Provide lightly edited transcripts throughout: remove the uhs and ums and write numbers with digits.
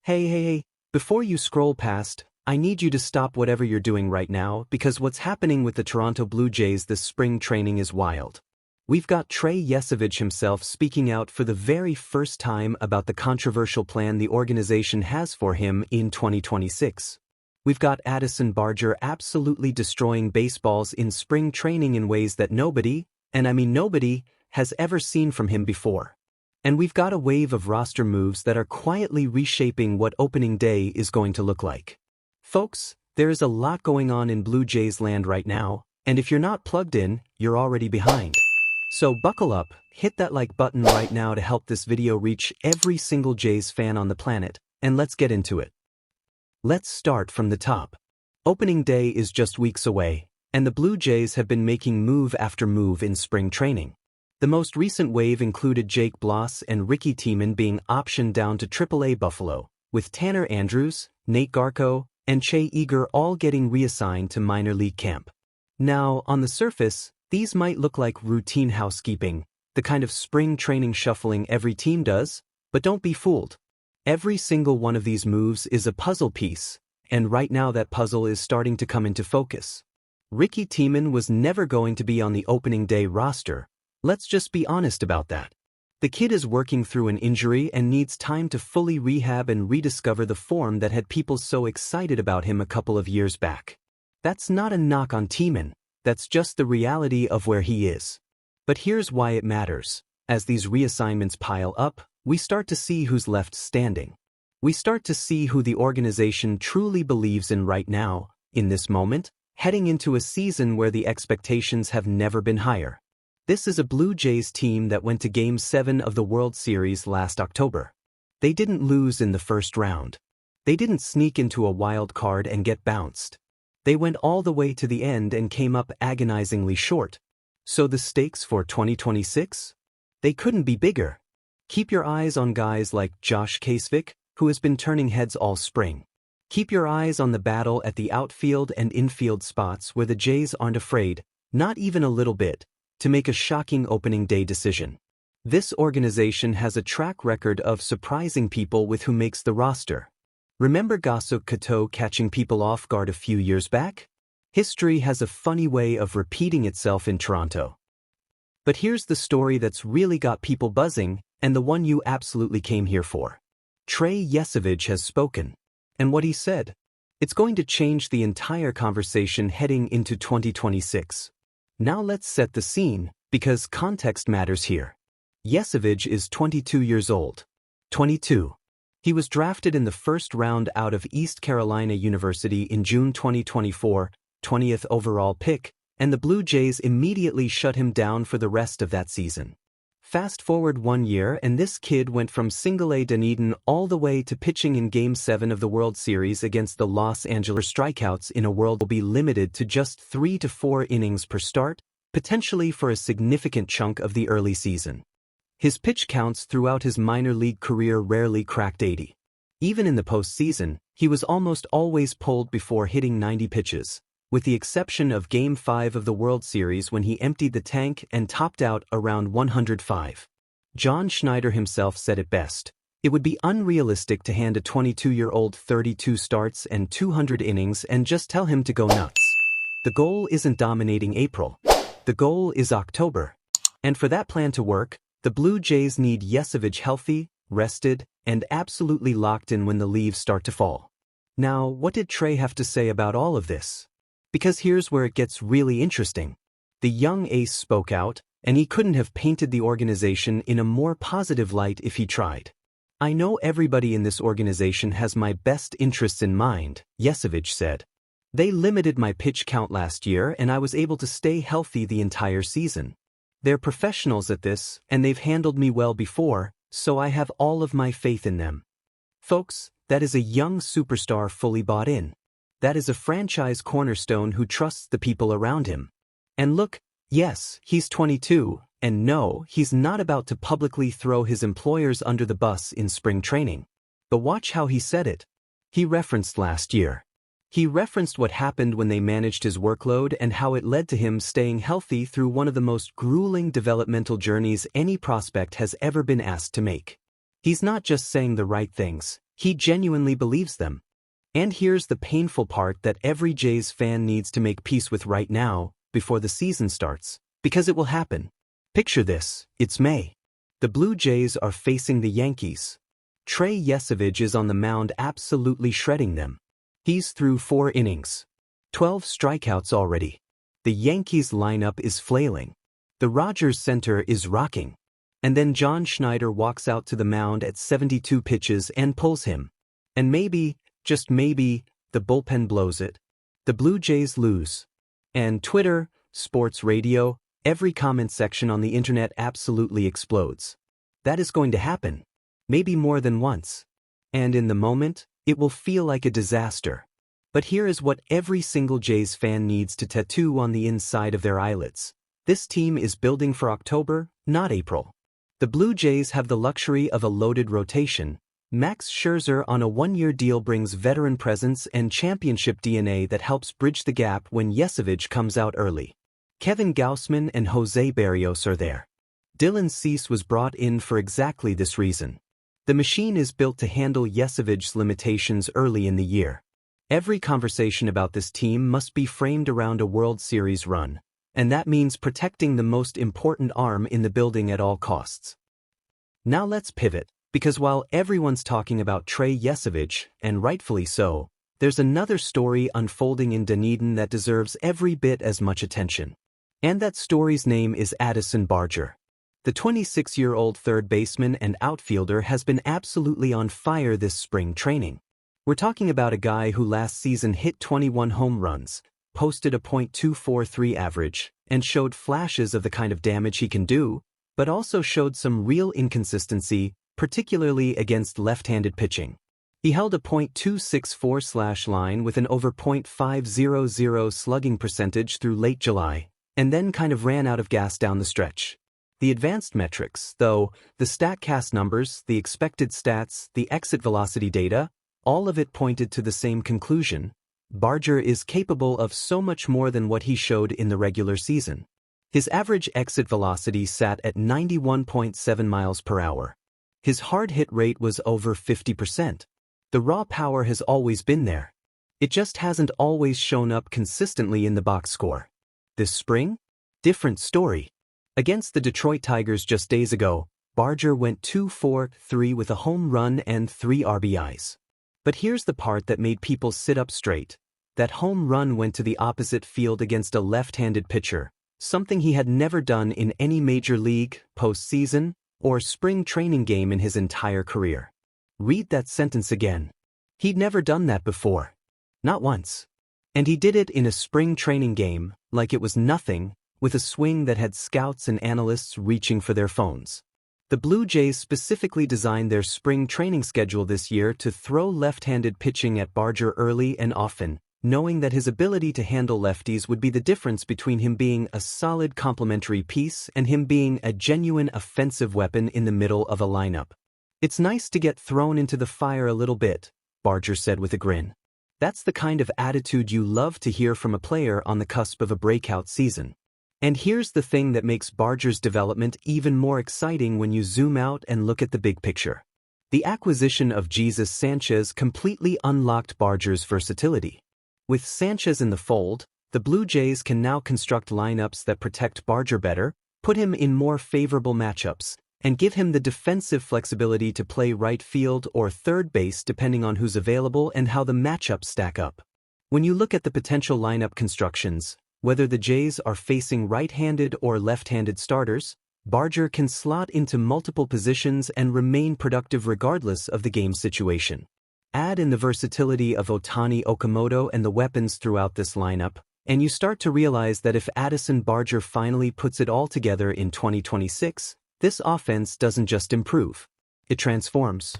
Hey, before you scroll past, I need you to stop whatever you're doing right now because what's happening with the Toronto Blue Jays this spring training is wild. We've got Trey Yvich himself speaking out for the very first time about the controversial plan the organization has for him in 2026. We've got Addison Barger absolutely destroying baseballs in spring training in ways that nobody, and I mean nobody, has ever seen from him before. And we've got a wave of roster moves that are quietly reshaping what opening day is going to look like. Folks, there is a lot going on in Blue Jays land right now, and if you're not plugged in, you're already behind. So buckle up, hit that like button right now to help this video reach every single Jays fan on the planet, and let's get into it. Let's start from the top. Opening day is just weeks away, and the Blue Jays have been making move after move in spring training. The most recent wave included Jake Bloss and Ricky Tiemann being optioned down to AAA Buffalo, with Tanner Andrews, Nate Garko, and Trey Yvich all getting reassigned to minor league camp. Now, on the surface, these might look like routine housekeeping, the kind of spring training shuffling every team does, but don't be fooled. Every single one of these moves is a puzzle piece, and right now that puzzle is starting to come into focus. Ricky Tiemann was never going to be on the opening day roster. Let's just be honest about that. The kid is working through an injury and needs time to fully rehab and rediscover the form that had people so excited about him a couple of years back. That's not a knock on Tiemann, that's just the reality of where he is. But here's why it matters. As these reassignments pile up, we start to see who's left standing. We start to see who the organization truly believes in right now, in this moment, heading into a season where the expectations have never been higher. This is a Blue Jays team that went to Game 7 of the World Series last October. They didn't lose in the first round. They didn't sneak into a wild card and get bounced. They went all the way to the end and came up agonizingly short. So the stakes for 2026? They couldn't be bigger. Keep your eyes on guys like Josh Casevic, who has been turning heads all spring. Keep your eyes on the battle at the outfield and infield spots where the Jays aren't afraid, not even a little bit, to make a shocking opening day decision. This organization has a track record of surprising people with who makes the roster. Remember Gasuk Kato catching people off guard a few years back? History has a funny way of repeating itself in Toronto. But here's the story that's really got people buzzing, and the one you absolutely came here for. Trey Yvich has spoken. And what he said? It's going to change the entire conversation heading into 2026. Now let's set the scene, because context matters here. Yvich is 22 years old. 22. He was drafted in the first round out of East Carolina University in June 2024, 20th overall pick, and the Blue Jays immediately shut him down for the rest of that season. Fast forward 1 year and this kid went from single-A Dunedin all the way to pitching in Game 7 of the World Series against the Los Angeles Strikeouts in a world will be limited to just 3 to 4 innings per start, potentially for a significant chunk of the early season. His pitch counts throughout his minor league career rarely cracked 80. Even in the postseason, he was almost always pulled before hitting 90 pitches, with the exception of Game 5 of the World Series when he emptied the tank and topped out around 105. John Schneider himself said it best. It would be unrealistic to hand a 22-year-old 32 starts and 200 innings and just tell him to go nuts. The goal isn't dominating April. The goal is October. And for that plan to work, the Blue Jays need Yvich healthy, rested, and absolutely locked in when the leaves start to fall. Now, what did Trey have to say about all of this? Because here's where it gets really interesting. The young ace spoke out, and he couldn't have painted the organization in a more positive light if he tried. I know everybody in this organization has my best interests in mind, Yvich said. They limited my pitch count last year and I was able to stay healthy the entire season. They're professionals at this, and they've handled me well before, so I have all of my faith in them. Folks, that is a young superstar fully bought in. That is a franchise cornerstone who trusts the people around him. And look, yes, he's 22, and no, he's not about to publicly throw his employers under the bus in spring training. But watch how he said it. He referenced last year. He referenced what happened when they managed his workload and how it led to him staying healthy through one of the most grueling developmental journeys any prospect has ever been asked to make. He's not just saying the right things, He genuinely believes them. And here's the painful part that every Jays fan needs to make peace with right now, before the season starts, because it will happen. Picture this, it's May. The Blue Jays are facing the Yankees. Trey Yvich is on the mound absolutely shredding them. He's through 4 innings. 12 strikeouts already. The Yankees lineup is flailing. The Rogers center is rocking. And then John Schneider walks out to the mound at 72 pitches and pulls him. And maybe, just maybe, the bullpen blows it. The Blue Jays lose. And Twitter, sports radio, every comment section on the internet absolutely explodes. That is going to happen. Maybe more than once. And in the moment, it will feel like a disaster. But here is what every single Jays fan needs to tattoo on the inside of their eyelids. This team is building for October, not April. The Blue Jays have the luxury of a loaded rotation. Max Scherzer on a 1-year deal brings veteran presence and championship DNA that helps bridge the gap when Yesevich comes out early. Kevin Gausman and Jose Barrios are there. Dylan Cease was brought in for exactly this reason. The machine is built to handle Yesevich's limitations early in the year. Every conversation about this team must be framed around a World Series run, and that means protecting the most important arm in the building at all costs. Now let's pivot, because while everyone's talking about Trey Yvich, and rightfully so, there's another story unfolding in Dunedin that deserves every bit as much attention. And that story's name is Addison Barger. The 26-year-old third baseman and outfielder has been absolutely on fire this spring training. We're talking about a guy who last season hit 21 home runs, posted a .243 average, and showed flashes of the kind of damage he can do, but also showed some real inconsistency, particularly against left-handed pitching. He held a .264 slash line with an over .500 slugging percentage through late July, and then kind of ran out of gas down the stretch. The advanced metrics, though, the StatCast numbers, the expected stats, the exit velocity data, all of it pointed to the same conclusion. Barger is capable of so much more than what he showed in the regular season. His average exit velocity sat at 91.7 miles per hour. His hard hit rate was over 50%. The raw power has always been there. It just hasn't always shown up consistently in the box score. This spring? Different story. Against the Detroit Tigers just days ago, Barger went 2-for-3 with a home run and 3 RBIs. But here's the part that made people sit up straight. That home run went to the opposite field against a left-handed pitcher, something he had never done in any major league, postseason, or spring training game in his entire career. Read that sentence again. He'd never done that before. Not once. And he did it in a spring training game, like it was nothing, with a swing that had scouts and analysts reaching for their phones. The Blue Jays specifically designed their spring training schedule this year to throw left-handed pitching at Barger early and often, knowing that his ability to handle lefties would be the difference between him being a solid complementary piece and him being a genuine offensive weapon in the middle of a lineup. "It's nice to get thrown into the fire a little bit," Barger said with a grin. That's the kind of attitude you love to hear from a player on the cusp of a breakout season. And here's the thing that makes Barger's development even more exciting when you zoom out and look at the big picture. The acquisition of Jesus Sanchez completely unlocked Barger's versatility. With Sanchez in the fold, the Blue Jays can now construct lineups that protect Barger better, put him in more favorable matchups, and give him the defensive flexibility to play right field or third base depending on who's available and how the matchups stack up. When you look at the potential lineup constructions, whether the Jays are facing right-handed or left-handed starters, Barger can slot into multiple positions and remain productive regardless of the game situation. Add in the versatility of Ohtani Okamoto and the weapons throughout this lineup, and you start to realize that if Addison Barger finally puts it all together in 2026, this offense doesn't just improve. It transforms.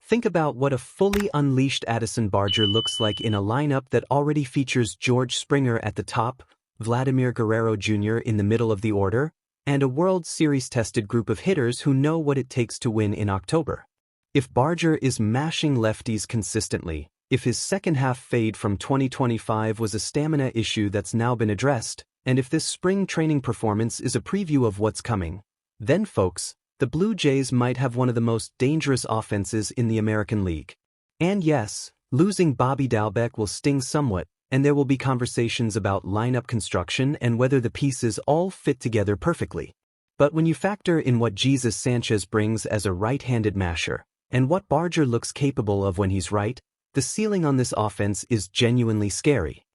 Think about what a fully unleashed Addison Barger looks like in a lineup that already features George Springer at the top, Vladimir Guerrero Jr. in the middle of the order, and a World Series-tested group of hitters who know what it takes to win in October. If Barger is mashing lefties consistently, if his second-half fade from 2025 was a stamina issue that's now been addressed, and if this spring training performance is a preview of what's coming, then folks, the Blue Jays might have one of the most dangerous offenses in the American League. And yes, losing Bobby Dalbec will sting somewhat, and there will be conversations about lineup construction and whether the pieces all fit together perfectly. But when you factor in what Jesus Sanchez brings as a right-handed masher, and what Barger looks capable of when he's right, the ceiling on this offense is genuinely scary.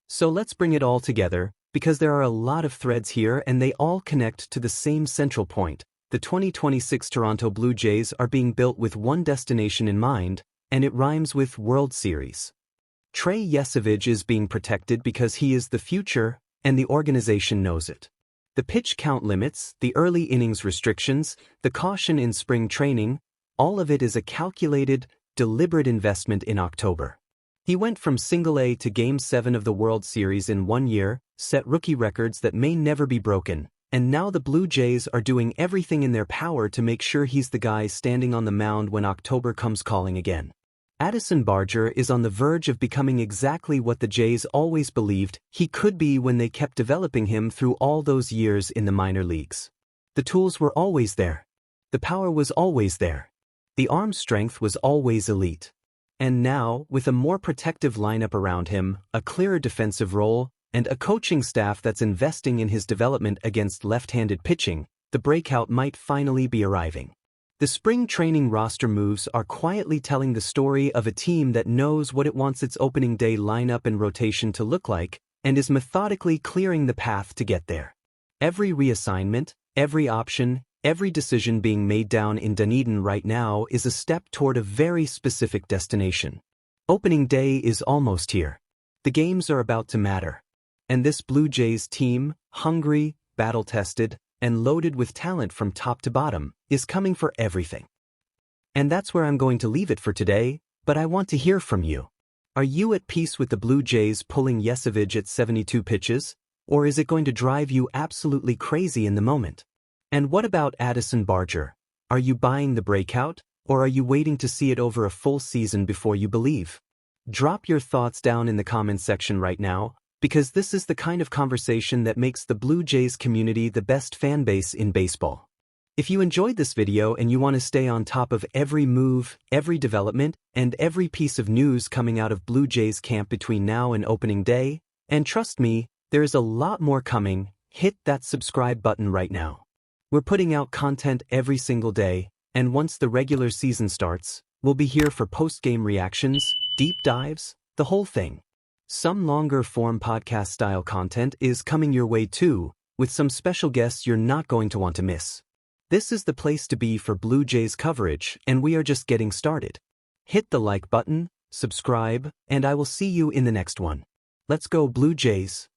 So let's bring it all together, because there are a lot of threads here and they all connect to the same central point. The 2026 Toronto Blue Jays are being built with one destination in mind, and it rhymes with World Series. Trey Yvich is being protected because he is the future, and the organization knows it. The pitch count limits, the early innings restrictions, the caution in spring training, all of it is a calculated, deliberate investment in October. He went from Single A to Game 7 of the World Series in 1 year, set rookie records that may never be broken, and now the Blue Jays are doing everything in their power to make sure he's the guy standing on the mound when October comes calling again. Addison Barger is on the verge of becoming exactly what the Jays always believed he could be when they kept developing him through all those years in the minor leagues. The tools were always there. The power was always there. The arm strength was always elite. And now, with a more protective lineup around him, a clearer defensive role, and a coaching staff that's investing in his development against left-handed pitching, the breakout might finally be arriving. The spring training roster moves are quietly telling the story of a team that knows what it wants its opening day lineup and rotation to look like, and is methodically clearing the path to get there. Every reassignment, every option, every decision being made down in Dunedin right now is a step toward a very specific destination. Opening day is almost here. The games are about to matter. And this Blue Jays team, hungry, battle-tested, and loaded with talent from top to bottom, is coming for everything. And that's where I'm going to leave it for today, but I want to hear from you. Are you at peace with the Blue Jays pulling Yvich at 72 pitches, or is it going to drive you absolutely crazy in the moment? And what about Addison Barger? Are you buying the breakout, or are you waiting to see it over a full season before you believe? Drop your thoughts down in the comments section right now, because this is the kind of conversation that makes the Blue Jays community the best fan base in baseball. If you enjoyed this video and you want to stay on top of every move, every development, and every piece of news coming out of Blue Jays camp between now and opening day, and trust me, there is a lot more coming, hit that subscribe button right now. We're putting out content every single day, and once the regular season starts, we'll be here for post-game reactions, deep dives, the whole thing. Some longer-form podcast-style content is coming your way too, with some special guests you're not going to want to miss. This is the place to be for Blue Jays coverage, and we are just getting started. Hit the like button, subscribe, and I will see you in the next one. Let's go Blue Jays!